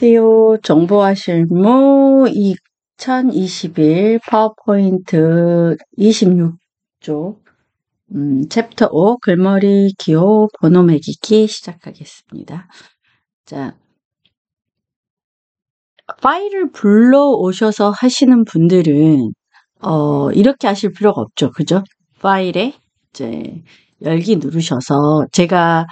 안녕하세요. 정보화 실무 2021 파워포인트 26쪽 챕터 5 글머리 기호 번호 매기기 시작하겠습니다. 자, 파일을 불러오셔서 하시는 분들은 이렇게 하실 필요가 없죠. 그죠? 파일에 이제 열기 누르셔서 제가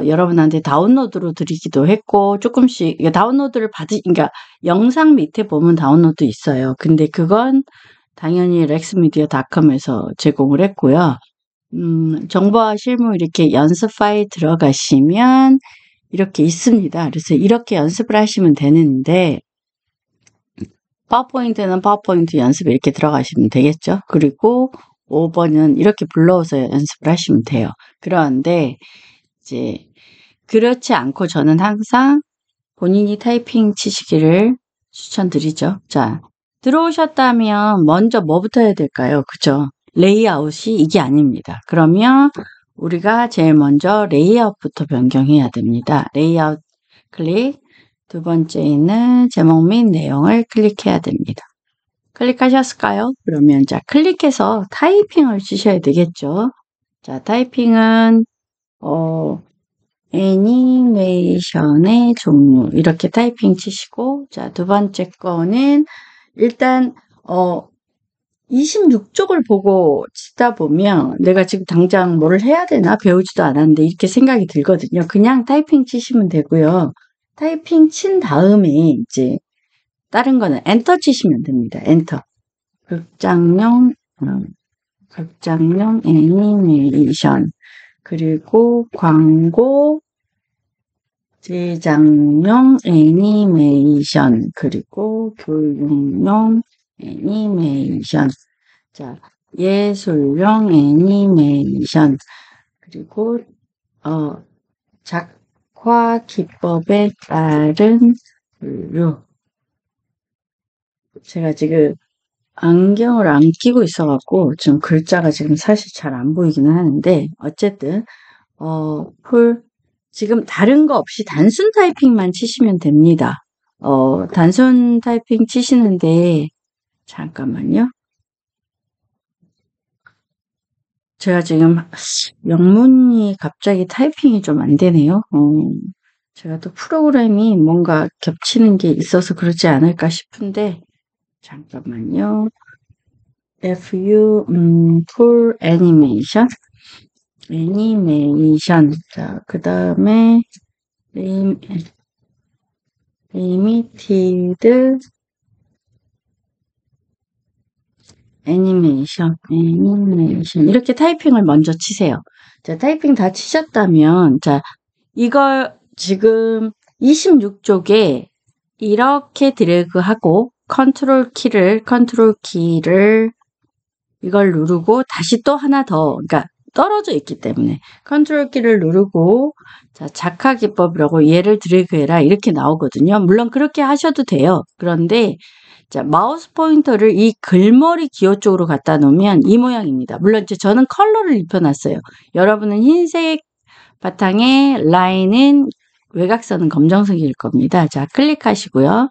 여러분한테 다운로드로 드리기도 했고, 조금씩, 다운로드를 그러니까 영상 밑에 보면 다운로드 있어요. 근데 그건 당연히 렉스미디어닷컴에서 제공을 했고요. 정보화 실무 이렇게 연습 파일 들어가시면 이렇게 있습니다. 그래서 이렇게 연습을 하시면 되는데, 파워포인트는 파워포인트 연습 이렇게 들어가시면 되겠죠. 그리고 5번은 이렇게 불러오서 연습을 하시면 돼요. 그런데, 이제 그렇지 않고 저는 항상 본인이 타이핑 치시기를 추천드리죠. 자, 들어오셨다면 먼저 뭐부터 해야 될까요? 그죠? 레이아웃이 이게 아닙니다. 그러면 우리가 제일 먼저 레이아웃부터 변경해야 됩니다. 레이아웃 클릭, 두 번째는 제목 및 내용을 클릭해야 됩니다. 클릭하셨을까요? 그러면 자, 클릭해서 타이핑을 치셔야 되겠죠. 자, 타이핑은 애니메이션의 종류 이렇게 타이핑 치시고, 자, 두 번째 거는 일단 26쪽을 보고 치다 보면 내가 지금 당장 뭐를 해야 되나 배우지도 않았는데 이렇게 생각이 들거든요. 그냥 타이핑 치시면 되고요. 타이핑 친 다음에 이제 다른 거는 엔터 치시면 됩니다. 엔터. 극장용 애니메이션, 그리고 광고 제작용 애니메이션, 그리고 교육용 애니메이션, 자, 예술용 애니메이션, 그리고 작화 기법에 따른 분류. 제가 지금 안경을 안 끼고 있어갖고 좀 글자가 지금 사실 잘 안 보이기는 하는데, 어쨌든 지금 다른 거 없이 단순 타이핑만 치시면 됩니다. 단순 타이핑 치시는데, 잠깐만요. 제가 지금 영문이 갑자기 타이핑이 좀 안 되네요. 제가 또 프로그램이 뭔가 겹치는 게 있어서 그러지 않을까 싶은데, 잠깐만요. 풀 애니메이션. 자, 그 다음에 리미티드 애니메이션 이렇게 타이핑을 먼저 치세요. 자, 타이핑 다 치셨다면, 자, 이걸 지금 26쪽에 이렇게 드래그하고 컨트롤 키를 이걸 누르고 다시 또 하나 더, 그러니까 떨어져 있기 때문에 컨트롤 키를 누르고, 자, 작화 기법이라고 얘를 드래그해라 이렇게 나오거든요. 물론 그렇게 하셔도 돼요. 그런데 자, 마우스 포인터를 이 글머리 기호 쪽으로 갖다 놓으면 이 모양입니다. 물론 이제 저는 컬러를 입혀놨어요. 여러분은 흰색 바탕에 라인은 외곽선은 검정색일 겁니다. 자, 클릭하시고요.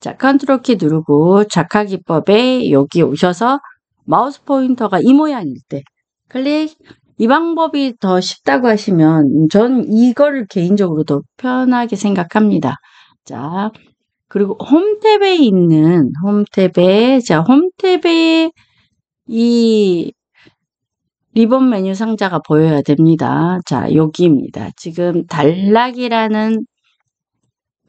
자, 컨트롤 키 누르고 작화 기법에 여기 오셔서 마우스 포인터가 이 모양일 때 클릭. 이 방법이 더 쉽다고 하시면 전 이거를 개인적으로 더 편하게 생각합니다. 자, 그리고 홈탭에 있는 자, 홈탭에 이 리본 메뉴 상자가 보여야 됩니다. 자, 여기입니다. 지금 단락이라는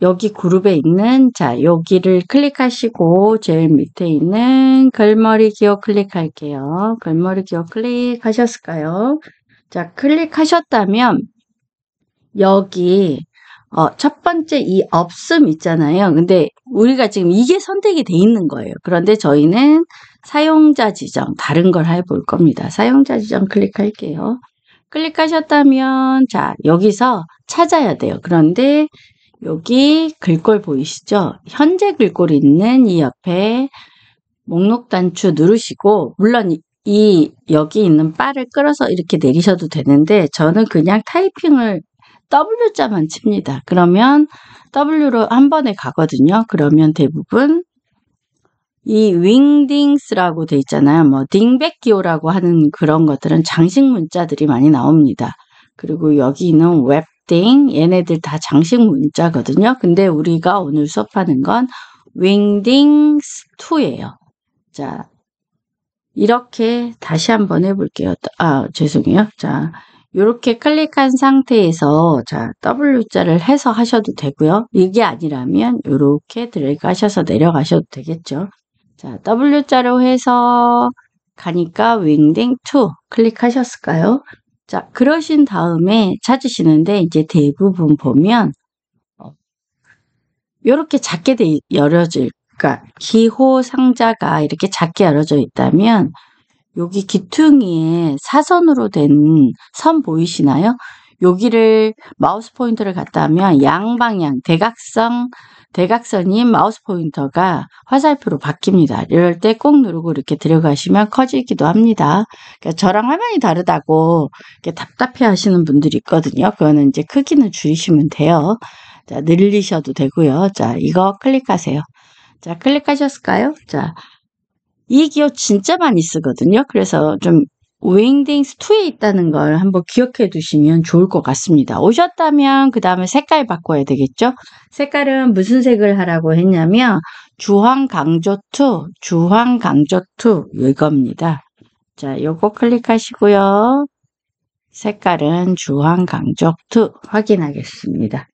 여기 그룹에 있는, 자, 여기를 클릭하시고 제일 밑에 있는 글머리 기호 클릭할게요. 글머리 기호 클릭하셨을까요? 자, 클릭하셨다면 여기 첫 번째 이 없음 있잖아요. 근데 우리가 지금 이게 선택이 돼 있는 거예요. 그런데 저희는 사용자 지정, 다른 걸 해볼 겁니다. 사용자 지정 클릭할게요. 클릭하셨다면, 자, 여기서 찾아야 돼요. 그런데 여기 글꼴 보이시죠? 현재 글꼴이 있는 이 옆에 목록 단추 누르시고, 물론 여기 있는 바를 끌어서 이렇게 내리셔도 되는데, 저는 그냥 W자만 칩니다. 그러면 W로 한 번에 가거든요. 그러면 대부분 이 윙딩스라고 돼 있잖아요. 뭐 딩백기호라고 하는 그런 것들은 장식 문자들이 많이 나옵니다. 그리고 여기는 웹딩, 얘네들 다 장식 문자거든요. 근데 우리가 오늘 수업하는 건 윙딩스2예요. 자, 이렇게 다시 한번 해볼게요. 죄송해요. 자, 이렇게 클릭한 상태에서 자 W자를 해서 하셔도 되고요. 이게 아니라면 이렇게 드래그 하셔서 내려가셔도 되겠죠. 자, W자로 해서 가니까 윙딩 2 클릭하셨을까요? 자, 그러신 다음에 찾으시는데 이제 대부분 보면 이렇게 작게 열어질, 그러니까 기호 상자가 이렇게 작게 열어져 있다면 여기 귀퉁이에 사선으로 된 선 보이시나요? 여기를 마우스 포인터를 갖다 하면 양방향 대각선인 마우스 포인터가 화살표로 바뀝니다. 이럴 때 꾹 누르고 이렇게 들어가시면 커지기도 합니다. 그러니까 저랑 화면이 다르다고 이렇게 답답해 하시는 분들이 있거든요. 그거는 이제 크기는 줄이시면 돼요. 자, 늘리셔도 되고요. 자, 이거 클릭하세요. 자, 클릭하셨을까요? 자, 이 기호 진짜 많이 쓰거든요. 그래서 좀 윙딩스2에 있다는 걸 한번 기억해 두시면 좋을 것 같습니다. 오셨다면 그 다음에 색깔 바꿔야 되겠죠. 색깔은 무슨 색을 하라고 했냐면 주황강조2 이겁니다. 자, 요거 클릭하시고요. 색깔은 주황강조2 확인하겠습니다.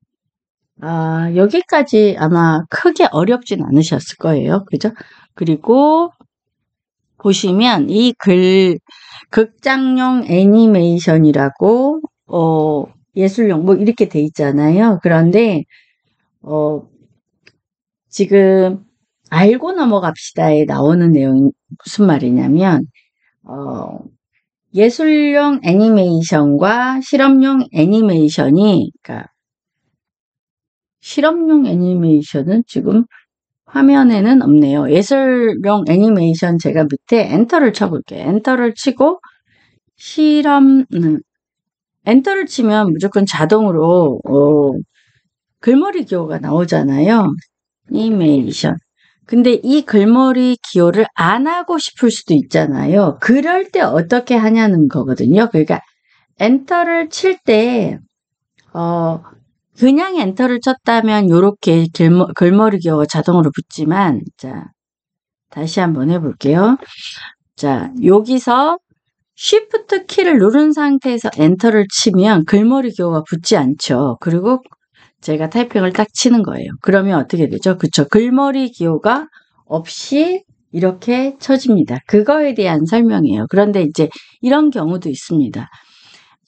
여기까지 아마 크게 어렵진 않으셨을 거예요. 그죠? 그리고 보시면 이 극장용 애니메이션이라고 예술용 뭐 이렇게 돼 있잖아요. 그런데 지금 알고 넘어갑시다에 나오는 내용이 무슨 말이냐면 예술용 애니메이션과 실험용 애니메이션이, 그러니까 실험용 애니메이션은 지금 화면에는 없네요. 예술용 애니메이션 제가 밑에 엔터를 쳐볼게요. 엔터를 치고 엔터를 치면 무조건 자동으로 글머리 기호가 나오잖아요. 애니메이션. 근데 이 글머리 기호를 안 하고 싶을 수도 있잖아요. 그럴 때 어떻게 하냐는 거거든요. 그러니까 엔터를 칠 때 그냥 엔터를 쳤다면 이렇게 글머리 기호가 자동으로 붙지만, 자, 다시 한번 해볼게요. 자, 여기서 Shift 키를 누른 상태에서 엔터를 치면 글머리 기호가 붙지 않죠. 그리고 제가 타이핑을 딱 치는 거예요. 그러면 어떻게 되죠? 그쵸? 글머리 기호가 없이 이렇게 쳐집니다. 그거에 대한 설명이에요. 그런데 이제 이런 경우도 있습니다.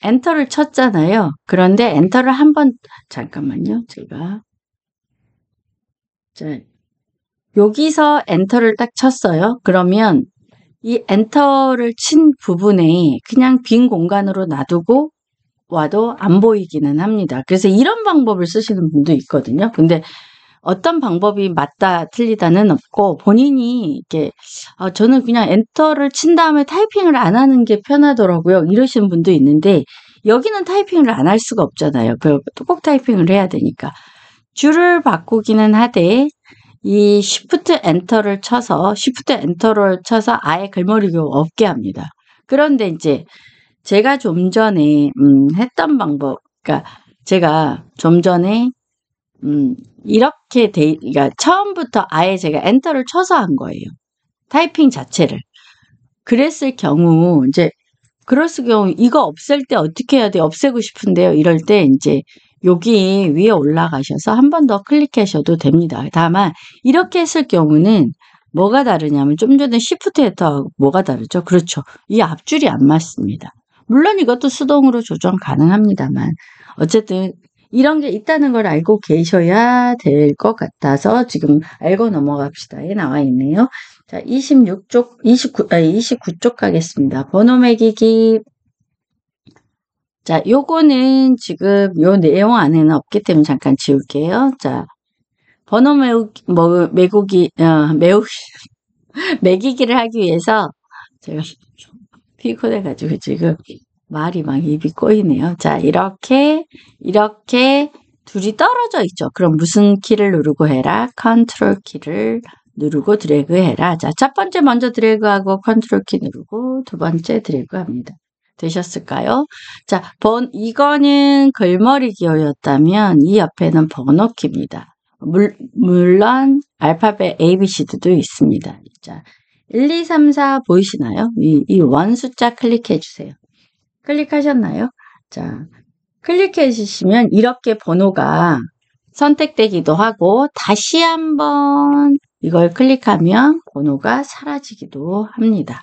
엔터를 쳤잖아요. 그런데 엔터를 한번, 잠깐만요. 제가. 자, 여기서 엔터를 딱 쳤어요. 그러면 이 엔터를 친 부분에 그냥 빈 공간으로 놔두고 와도 안 보이기는 합니다. 그래서 이런 방법을 쓰시는 분도 있거든요. 근데 어떤 방법이 맞다 틀리다는 없고 본인이 이렇게 저는 그냥 엔터를 친 다음에 타이핑을 안 하는 게 편하더라고요. 이러시는 분도 있는데 여기는 타이핑을 안 할 수가 없잖아요. 꼭 타이핑을 해야 되니까. 줄을 바꾸기는 하되 이 Shift 엔터를 쳐서 아예 글머리 기호 없게 합니다. 그런데 이제 제가 좀 전에 했던 방법, 그러니까 제가 좀 전에 이렇게 그러니까 처음부터 아예 제가 엔터를 쳐서 한 거예요. 타이핑 자체를. 그랬을 경우 이제 이거 없앨 때 어떻게 해야 돼? 없애고 싶은데요. 이럴 때 이제 여기 위에 올라가셔서 한 번 더 클릭하셔도 됩니다. 다만 이렇게 했을 경우는 뭐가 다르냐면 좀 전에 Shift 엔터하고 뭐가 다르죠? 그렇죠. 이 앞줄이 안 맞습니다. 물론 이것도 수동으로 조정 가능합니다만 어쨌든 이런 게 있다는 걸 알고 계셔야 될 것 같아서 지금 알고 넘어갑시다에 나와 있네요. 자, 29쪽 가겠습니다. 번호 매기기. 자, 요거는 지금 요 내용 안에는 없기 때문에 잠깐 지울게요. 자, 번호 매기기를 하기 위해서 제가 피곤해가지고 지금 말이 막 입이 꼬이네요. 자, 이렇게 둘이 떨어져 있죠. 그럼 무슨 키를 누르고 해라? 컨트롤 키를 누르고 드래그 해라. 자, 첫 번째 먼저 드래그하고 컨트롤 키 누르고 두 번째 드래그 합니다. 되셨을까요? 자, 이거는 글머리 기호였다면 이 옆에는 번호 키입니다. 물론 알파벳 ABCD도 있습니다. 자, 1, 2, 3, 4 보이시나요? 이 원 숫자 클릭해 주세요. 클릭하셨나요? 자, 클릭해 주시면 이렇게 번호가 선택되기도 하고 다시 한번 이걸 클릭하면 번호가 사라지기도 합니다.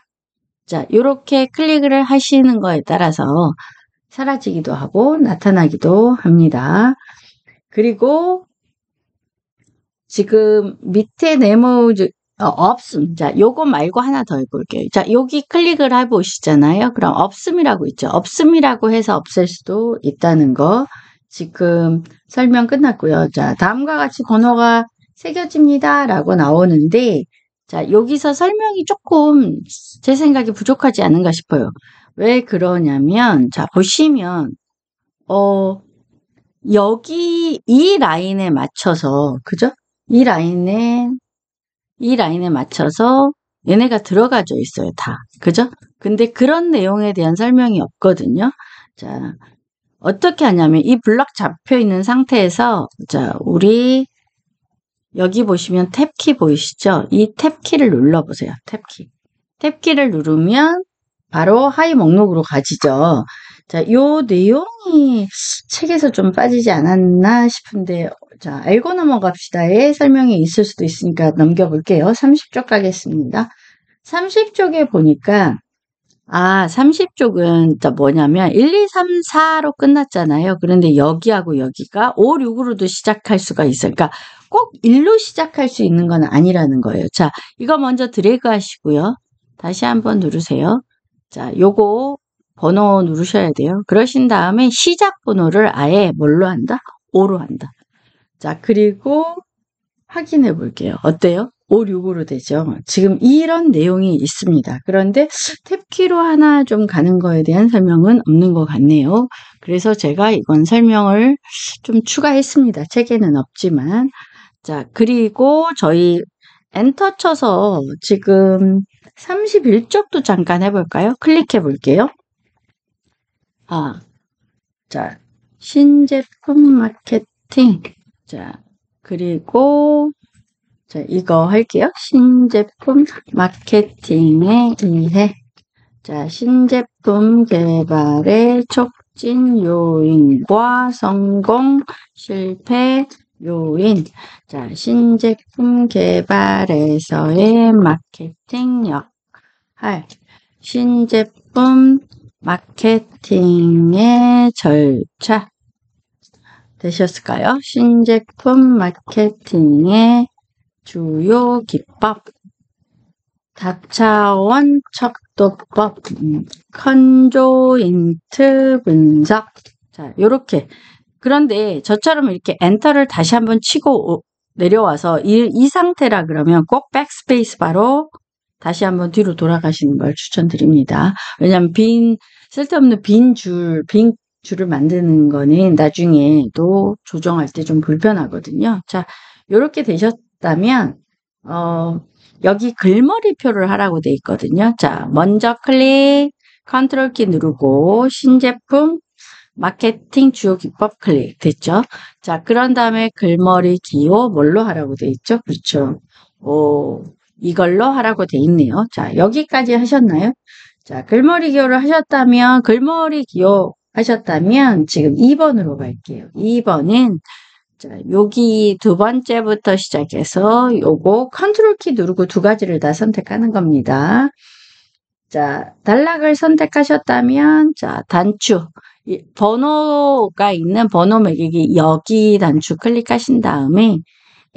자, 이렇게 클릭을 하시는 거에 따라서 사라지기도 하고 나타나기도 합니다. 그리고 지금 밑에 네모 없음. 자, 요거 말고 하나 더 해볼게요. 자, 여기 클릭을 해보시잖아요. 그럼 없음이라고 있죠. 없음이라고 해서 없앨 수도 있다는 거 지금 설명 끝났고요. 자, 다음과 같이 번호가 새겨집니다. 라고 나오는데 자, 여기서 설명이 조금 제 생각에 부족하지 않은가 싶어요. 왜 그러냐면 자, 보시면 여기 이 라인에 맞춰서 그죠? 이 라인에 맞춰서 얘네가 들어가져 있어요, 다. 그죠? 근데 그런 내용에 대한 설명이 없거든요. 자, 어떻게 하냐면 이 블럭 잡혀 있는 상태에서 자, 우리 여기 보시면 탭키 보이시죠? 이 탭키를 눌러보세요. 탭키를 누르면 바로 하이 목록으로 가지죠. 자, 요 내용이 책에서 좀 빠지지 않았나 싶은데 자, 알고 넘어갑시다의 설명이 있을 수도 있으니까 넘겨볼게요. 30쪽 가겠습니다. 30쪽에 보니까 30쪽은 뭐냐면 1, 2, 3, 4로 끝났잖아요. 그런데 여기하고 여기가 5, 6으로도 시작할 수가 있어요. 그러니까 꼭 1로 시작할 수 있는 건 아니라는 거예요. 자, 이거 먼저 드래그 하시고요. 다시 한번 누르세요. 자, 요거 번호 누르셔야 돼요. 그러신 다음에 시작 번호를 아예 뭘로 한다? 5로 한다. 자, 그리고 확인해 볼게요. 어때요? 5, 6으로 되죠. 지금 이런 내용이 있습니다. 그런데 탭키로 하나 좀 가는 거에 대한 설명은 없는 것 같네요. 그래서 제가 이건 설명을 좀 추가했습니다. 책에는 없지만. 자, 그리고 저희 엔터 쳐서 지금 31쪽도 잠깐 해볼까요? 클릭해 볼게요. 자, 신제품 마케팅. 자, 그리고 자, 이거 할게요. 신제품 마케팅에 의해. 자, 신제품 개발의 촉진 요인과 성공 실패 요인. 자, 신제품 개발에서의 마케팅 역할. 신제품 마케팅의 절차. 되셨을까요? 신제품 마케팅의 주요 기법, 다차원 척도법, 컨조인트 분석. 자, 요렇게. 그런데 저처럼 이렇게 엔터를 다시 한번 치고 내려와서 이 상태라 그러면 꼭 백스페이스 바로 다시 한번 뒤로 돌아가시는 걸 추천드립니다. 왜냐하면 쓸데없는 빈 줄을 만드는 거는 나중에 또 조정할 때 좀 불편하거든요. 자, 요렇게 되셨다면 여기 글머리표를 하라고 돼 있거든요. 자, 먼저 컨트롤 키 누르고 신제품 마케팅 주요 기법 클릭 됐죠? 자, 그런 다음에 글머리 기호 뭘로 하라고 돼 있죠? 그렇죠. 이걸로 하라고 돼 있네요. 자, 여기까지 하셨나요? 자, 글머리 기호를 하셨다면 지금 2번으로 갈게요. 2번은 자, 여기 두 번째부터 시작해서 요거 컨트롤 키 누르고 두 가지를 다 선택하는 겁니다. 자, 단락을 선택하셨다면 자, 단추 번호가 있는 번호 매기기 여기 단추 클릭하신 다음에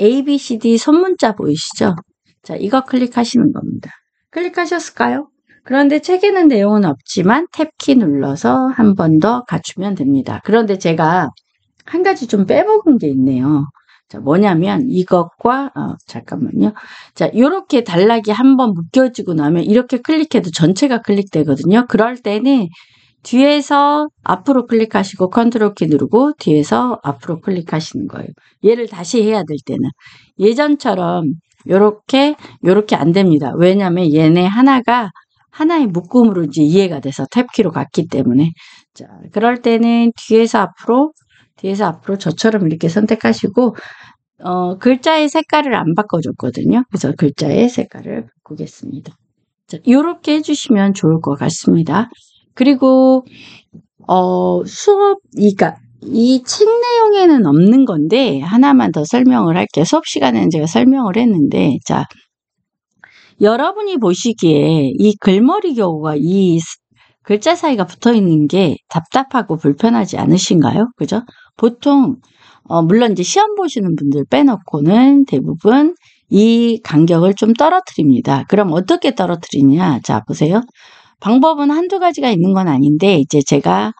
ABCD 손문자 보이시죠? 자, 이거 클릭하시는 겁니다. 클릭하셨을까요? 그런데 책에는 내용은 없지만 탭키 눌러서 한 번 더 갖추면 됩니다. 그런데 제가 한 가지 좀 빼먹은 게 있네요. 자, 뭐냐면 이것과 잠깐만요. 자, 요렇게 단락이 한번 묶여지고 나면 이렇게 클릭해도 전체가 클릭되거든요. 그럴 때는 뒤에서 앞으로 클릭하시고 컨트롤 키 누르고 뒤에서 앞으로 클릭하시는 거예요. 얘를 다시 해야 될 때는 예전처럼 요렇게 안 됩니다. 왜냐면 얘네 하나의 묶음으로 이제 이해가 돼서 탭키로 갔기 때문에. 자, 그럴 때는 뒤에서 앞으로 저처럼 이렇게 선택하시고 글자의 색깔을 안 바꿔줬거든요. 그래서 글자의 색깔을 바꾸겠습니다. 자, 요렇게 해주시면 좋을 것 같습니다. 그리고 그러니까 이 책 내용에는 없는 건데 하나만 더 설명을 할게요. 수업 시간에는 제가 설명을 했는데, 자, 여러분이 보시기에 이 글머리 교구가 이 글자 사이가 붙어 있는 게 답답하고 불편하지 않으신가요? 그죠? 보통 물론 이제 시험 보시는 분들 빼놓고는 대부분 이 간격을 좀 떨어뜨립니다. 그럼 어떻게 떨어뜨리냐? 자, 보세요. 방법은 한두 가지가 있는 건 아닌데 이제 제가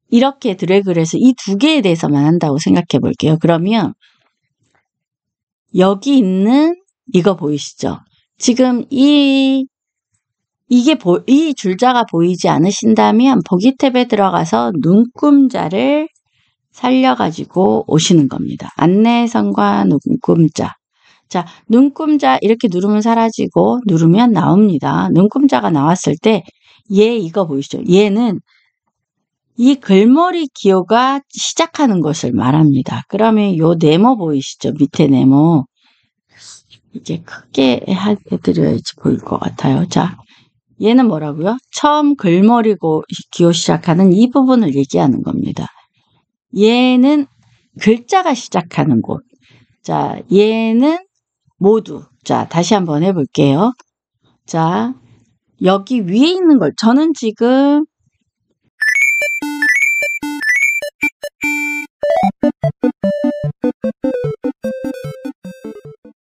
이렇게 드래그를 해서 이 두 개에 대해서만 한다고 생각해 볼게요. 그러면 여기 있는 이거 보이시죠? 지금 이 줄자가 보이지 않으신다면 보기 탭에 들어가서 눈금자를 살려가지고 오시는 겁니다. 안내선과 눈금자. 자, 눈금자 이렇게 누르면 사라지고 누르면 나옵니다. 눈금자가 나왔을 때 이거 보이시죠? 얘는 이 글머리 기호가 시작하는 것을 말합니다. 그러면 요 네모 보이시죠? 밑에 네모. 이게 크게 해드려야지 보일 것 같아요. 자, 얘는 뭐라고요? 처음 글머리 기호 시작하는 이 부분을 얘기하는 겁니다. 얘는 글자가 시작하는 곳. 자, 얘는 모두. 자, 다시 한번 해볼게요. 자, 여기 위에 있는 걸 저는 지금